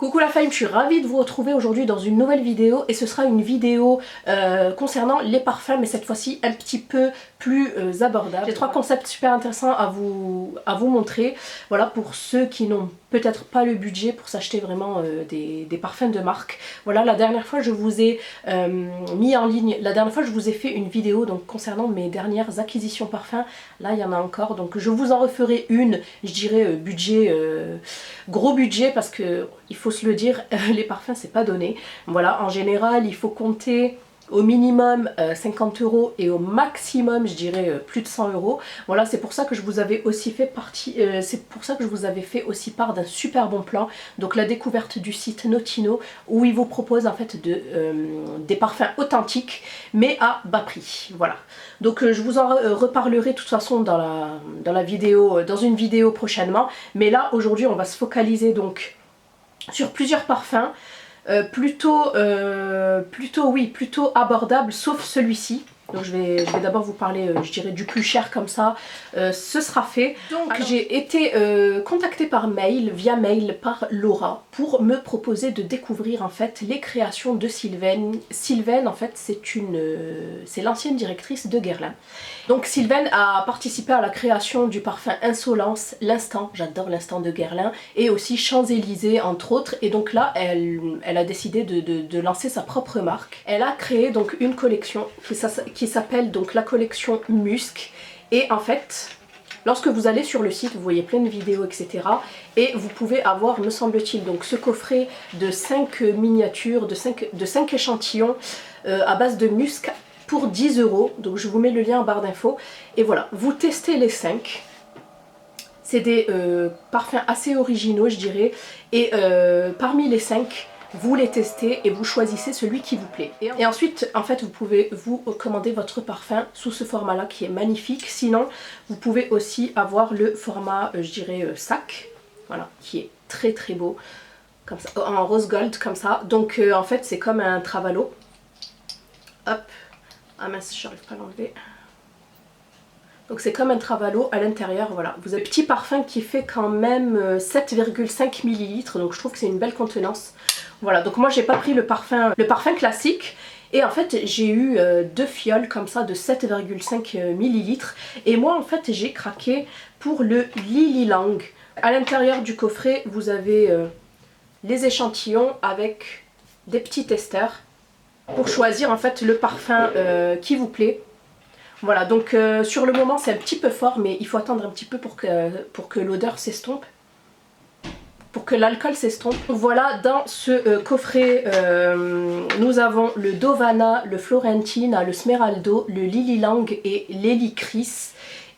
Coucou la fame, je suis ravie de vous retrouver aujourd'hui dans une nouvelle vidéo et ce sera une vidéo concernant les parfums mais cette fois-ci un petit peu plus abordable. J'ai trois concepts super intéressants à vous montrer, voilà, pour ceux qui n'ont peut-être pas le budget pour s'acheter vraiment des parfums de marque. Voilà, la dernière fois je vous ai mis en ligne, la dernière fois je vous ai fait une vidéo donc concernant mes dernières acquisitions parfums. Là il y en a encore, donc je vous en referai une, je dirais budget, gros budget, parce que il faut se le dire, les parfums c'est pas donné. Voilà, en général il faut compter au minimum 50 € et au maximum je dirais plus de 100 €. Voilà, c'est pour ça que je vous avais aussi fait aussi part d'un super bon plan, donc la découverte du site Notino, où il vous propose en fait des parfums authentiques mais à bas prix. Voilà, donc je vous en reparlerai de toute façon dans la vidéo, dans une vidéo prochainement, mais là aujourd'hui on va se focaliser donc sur plusieurs parfums plutôt abordable, sauf celui-ci. Donc je vais d'abord vous parler, je dirais, du plus cher, comme ça ce sera fait. Donc j'ai été contactée par mail, via mail, par Laura pour me proposer de découvrir en fait les créations de Sylvaine. Sylvaine en fait c'est l'ancienne directrice de Guerlain. Donc Sylvaine a participé à la création du parfum Insolence, l'Instant, j'adore l'Instant de Guerlain, et aussi Champs-Élysées entre autres, et donc là elle a décidé de lancer sa propre marque. Elle a créé donc une collection qui s'appelle donc la collection Musc, et en fait lorsque vous allez sur le site vous voyez plein de vidéos etc, et vous pouvez avoir, me semble-t-il, donc ce coffret de 5 miniatures, de 5 échantillons à base de musc pour 10 €. Donc je vous mets le lien en barre d'infos, et voilà, vous testez les 5. C'est des parfums assez originaux je dirais, et parmi les 5 vous les testez et vous choisissez celui qui vous plaît. Et ensuite, en fait, vous pouvez vous commander votre parfum sous ce format-là qui est magnifique. Sinon, vous pouvez aussi avoir le format, je dirais, sac, voilà, qui est très très beau, comme ça, en rose gold, comme ça. Donc, en fait, c'est comme un Travalo. Hop, ah mince, j'arrive pas à l'enlever. Donc c'est comme un Travalo à l'intérieur, voilà. Vous avez un petit parfum qui fait quand même 7,5 ml, donc je trouve que c'est une belle contenance. Voilà, donc moi j'ai pas pris le parfum classique, et en fait j'ai eu 2 fioles comme ça de 7,5 ml, et moi en fait j'ai craqué pour le Lily Lang. À l'intérieur du coffret vous avez les échantillons avec des petits testeurs pour choisir en fait le parfum qui vous plaît. Voilà, donc sur le moment c'est un petit peu fort, mais il faut attendre un petit peu pour que l'odeur s'estompe, pour que l'alcool s'estompe. Voilà, dans ce coffret nous avons le Dovana, le Florentina, le Smeraldo, le Lily Lang et l'Helichrys.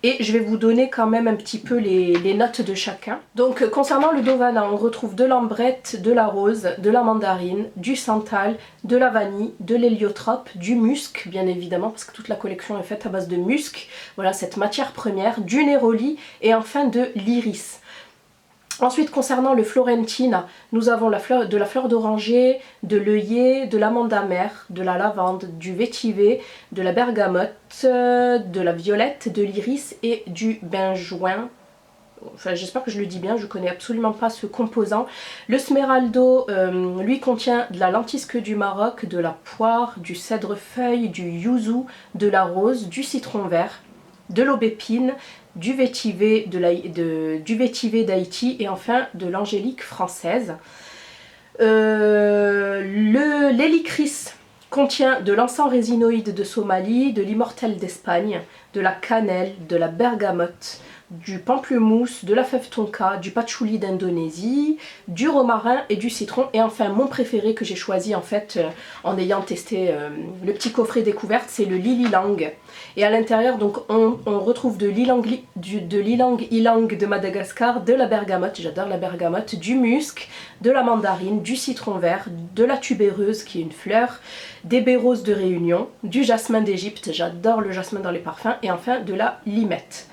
Et je vais vous donner quand même un petit peu les notes de chacun. Donc concernant le Dovana, on retrouve de l'ambrette, de la rose, de la mandarine, du santal, de la vanille, de l'héliotrope, du musc bien évidemment, parce que toute la collection est faite à base de musc. Voilà, cette matière première, du néroli et enfin de l'iris. Ensuite, concernant le Florentina, nous avons de la fleur d'oranger, de l'œillet, de l'amande amère, de la lavande, du vétiver, de la bergamote, de la violette, de l'iris et du benjoin. Enfin, j'espère que je le dis bien, je connais absolument pas ce composant. Le Smeraldo, lui, contient de la lentisque du Maroc, de la poire, du cèdre-feuille, du yuzu, de la rose, du citron vert, de l'aubépine, du vétiver d'Haïti et enfin de l'angélique française. L'Helichrys contient de l'encens résinoïde de Somalie, de l'immortelle d'Espagne, de la cannelle, de la bergamote, du pamplemousse, de la fève tonka, du patchouli d'Indonésie, du romarin et du citron. Et enfin mon préféré que j'ai choisi en fait en ayant testé le petit coffret découverte, c'est le Lily Lang. Et à l'intérieur donc on retrouve de l'ylang ylang de Madagascar, de la bergamote, j'adore la bergamote, du musc, de la mandarine, du citron vert, de la tubéreuse qui est une fleur, des baies roses de Réunion, du jasmin d'Égypte, j'adore le jasmin dans les parfums, et enfin de la limette.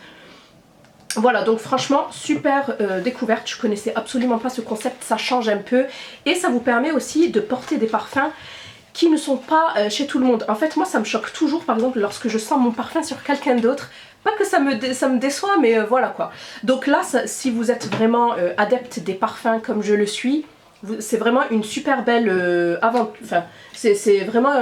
Voilà, donc franchement super découverte, je connaissais absolument pas ce concept, ça change un peu et ça vous permet aussi de porter des parfums qui ne sont pas chez tout le monde. En fait moi ça me choque toujours par exemple lorsque je sens mon parfum sur quelqu'un d'autre, pas que ça me déçoit mais voilà quoi. Donc là si vous êtes vraiment adepte des parfums comme je le suis, C'est vraiment une super belle enfin, c'est vraiment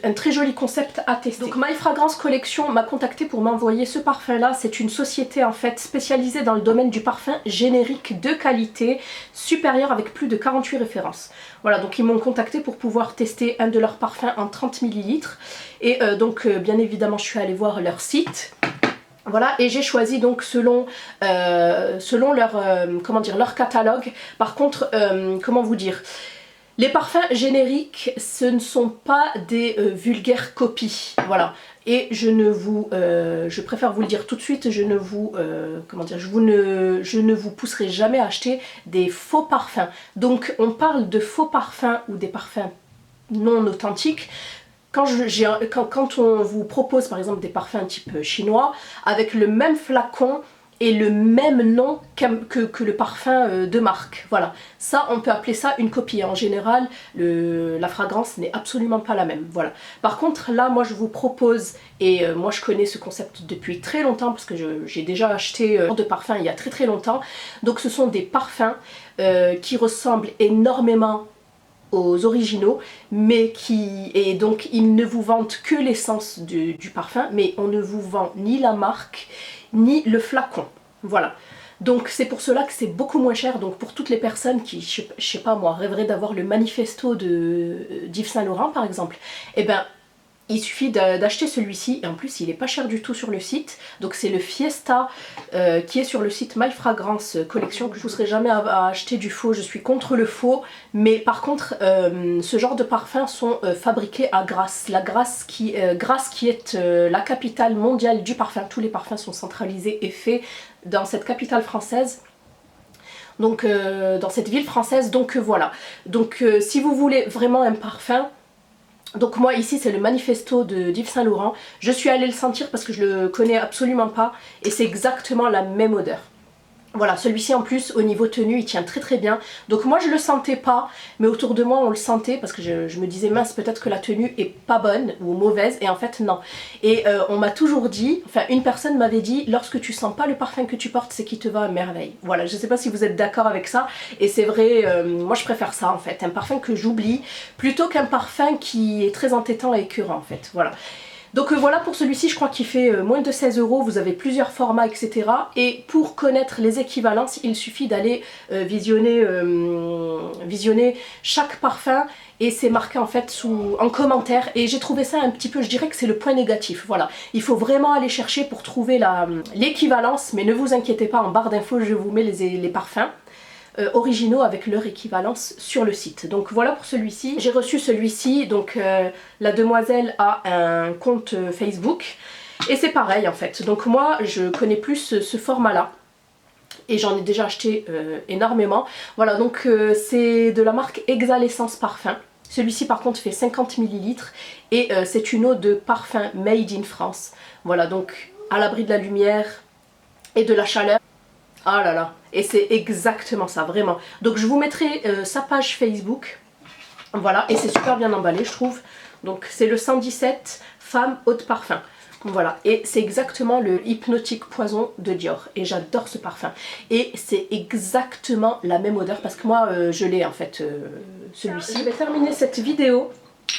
un très joli concept à tester. Donc My Fragrance Collection m'a contacté pour m'envoyer ce parfum là. C'est une société en fait spécialisée dans le domaine du parfum générique de qualité supérieure avec plus de 48 références. Voilà, donc ils m'ont contacté pour pouvoir tester un de leurs parfums en 30 ml. Et donc bien évidemment je suis allée voir leur site. Voilà, et j'ai choisi donc selon leur, comment dire, leur catalogue. Par contre, comment vous dire, les parfums génériques, ce ne sont pas des vulgaires copies. Voilà, et je préfère vous le dire tout de suite, je ne vous, comment dire, je ne vous pousserai jamais à acheter des faux parfums. Donc on parle de faux parfums ou des parfums non authentiques. Quand on vous propose par exemple des parfums type chinois avec le même flacon et le même nom que le parfum de marque, voilà, ça on peut appeler ça une copie. En général la fragrance n'est absolument pas la même, voilà. Par contre là moi je vous propose, et moi je connais ce concept depuis très longtemps parce que j'ai déjà acheté de parfums il y a très longtemps. Donc ce sont des parfums qui ressemblent énormément aux originaux, mais et donc ils ne vous vendent que l'essence du parfum, mais on ne vous vend ni la marque ni le flacon, voilà. Donc c'est pour cela que c'est beaucoup moins cher. Donc pour toutes les personnes qui, je sais pas moi, rêveraient d'avoir le manifesto d'Yves Saint Laurent par exemple, et ben il suffit d'acheter celui-ci, et en plus il est pas cher du tout sur le site. Donc c'est le Fiesta qui est sur le site My Fragrance Collection. Je ne pousserai jamais à acheter du faux, je suis contre le faux. Mais par contre ce genre de parfums sont fabriqués à Grasse. Grasse qui est la capitale mondiale du parfum. Tous les parfums sont centralisés et faits dans cette capitale française. Donc dans cette ville française, donc voilà. Donc si vous voulez vraiment un parfum, donc moi ici c'est le manifesto d'Yves Saint Laurent. Je suis allée le sentir parce que je le connais absolument pas et c'est exactement la même odeur. Voilà, celui-ci en plus au niveau tenue il tient très bien. Donc moi je le sentais pas, mais autour de moi on le sentait parce que je me disais mince, peut-être que la tenue est pas bonne ou mauvaise, et en fait non. Et on m'a toujours dit, enfin une personne m'avait dit, lorsque tu sens pas le parfum que tu portes c'est qu'il te va à merveille. Voilà, je sais pas si vous êtes d'accord avec ça, et c'est vrai, moi je préfère ça en fait, un parfum que j'oublie plutôt qu'un parfum qui est très entêtant et écœurant en fait, voilà. Donc voilà pour celui-ci, je crois qu'il fait moins de 16 €, vous avez plusieurs formats etc. Et pour connaître les équivalences, il suffit d'aller visionner chaque parfum, et c'est marqué en fait en commentaire, et j'ai trouvé ça un petit peu, je dirais que c'est le point négatif, voilà. Il faut vraiment aller chercher pour trouver l'équivalence, mais ne vous inquiétez pas, en barre d'infos je vous mets les parfums originaux avec leur équivalence sur le site. Donc voilà pour celui-ci. J'ai reçu celui-ci, donc la demoiselle a un compte Facebook et c'est pareil en fait. Donc moi je connais plus ce format là et j'en ai déjà acheté énormément. Voilà, donc c'est de la marque Exhalescence Parfum. Celui-ci par contre fait 50 ml et c'est une eau de parfum made in France. Voilà, donc à l'abri de la lumière et de la chaleur. Ah là là, et c'est exactement ça, vraiment. Donc je vous mettrai sa page Facebook, voilà, et c'est super bien emballé je trouve. Donc c'est le 117 Femme Eau de Parfum, voilà, et c'est exactement le Hypnotique Poison de Dior, et j'adore ce parfum. Et c'est exactement la même odeur, parce que moi je l'ai en fait, celui-ci. Je vais terminer cette vidéo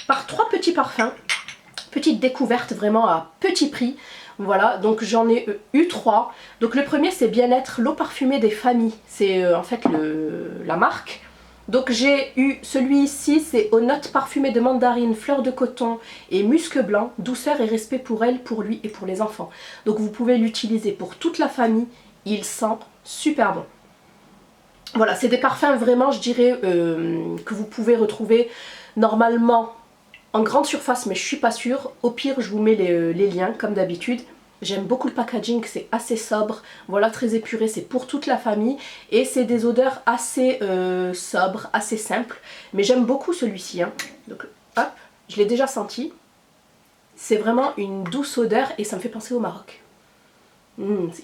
par 3 petits parfums, petite découverte vraiment à petit prix. Voilà, donc j'en ai eu 3. Donc le premier c'est Bien-être, l'eau parfumée des familles. C'est en fait la marque. Donc j'ai eu celui-ci, c'est aux notes parfumées de mandarine, fleur de coton et musc blanc. Douceur et respect pour elle, pour lui et pour les enfants. Donc vous pouvez l'utiliser pour toute la famille. Il sent super bon. Voilà, c'est des parfums vraiment, je dirais, que vous pouvez retrouver normalement en grande surface, mais je suis pas sûre. Au pire je vous mets les liens comme d'habitude. J'aime beaucoup le packaging, c'est assez sobre, voilà, très épuré, c'est pour toute la famille. Et c'est des odeurs assez sobres, assez simples. Mais j'aime beaucoup celui-ci, hein. Donc hop, je l'ai déjà senti. C'est vraiment une douce odeur et ça me fait penser au Maroc.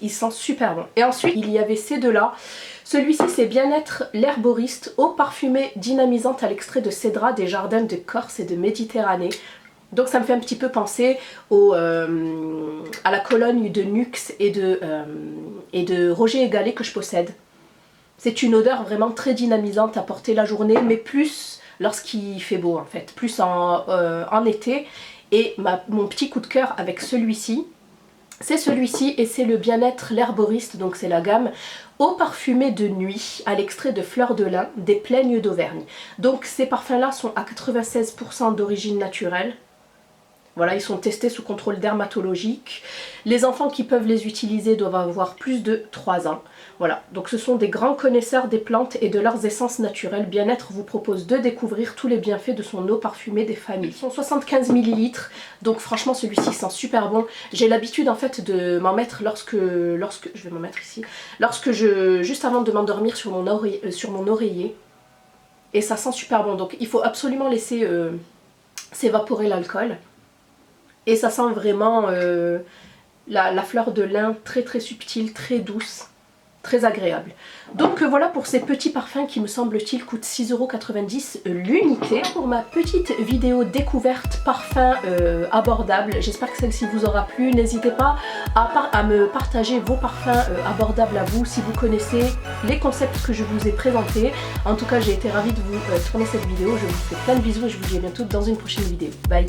Il sent super bon. Et ensuite il y avait ces deux-là. Celui-ci c'est Bien-être, l'herboriste, eau parfumée dynamisante à l'extrait de cédra des jardins de Corse et de Méditerranée. Donc ça me fait un petit peu penser à la Cologne de Nuxe et de Roger Egalé que je possède. C'est une odeur vraiment très dynamisante à porter la journée, mais plus lorsqu'il fait beau en fait, plus en été. Et mon petit coup de cœur avec celui-ci, c'est celui-ci et c'est le Bien-être l'herboriste, donc c'est la gamme eau parfumée de nuit à l'extrait de fleurs de lin des plaignes d'Auvergne. Donc ces parfums-là sont à 96% d'origine naturelle. Voilà, ils sont testés sous contrôle dermatologique. Les enfants qui peuvent les utiliser doivent avoir plus de 3 ans. Voilà, donc ce sont des grands connaisseurs des plantes et de leurs essences naturelles. Bien-être vous propose de découvrir tous les bienfaits de son eau parfumée des familles. Ils sont 75 ml, donc franchement celui-ci sent super bon. J'ai l'habitude en fait de m'en mettre lorsque je vais m'en mettre ici, juste avant de m'endormir sur mon oreiller. Et ça sent super bon, donc il faut absolument laisser s'évaporer l'alcool. Et ça sent vraiment la fleur de lin très très subtile, très douce, très agréable. Donc voilà pour ces petits parfums qui me semble-t-il coûtent 6,90 € l'unité. Pour ma petite vidéo découverte parfum abordable, j'espère que celle-ci vous aura plu. N'hésitez pas à me partager vos parfums abordables à vous si vous connaissez les concepts que je vous ai présentés. En tout cas j'ai été ravie de vous tourner cette vidéo. Je vous fais plein de bisous et je vous dis à bientôt dans une prochaine vidéo. Bye.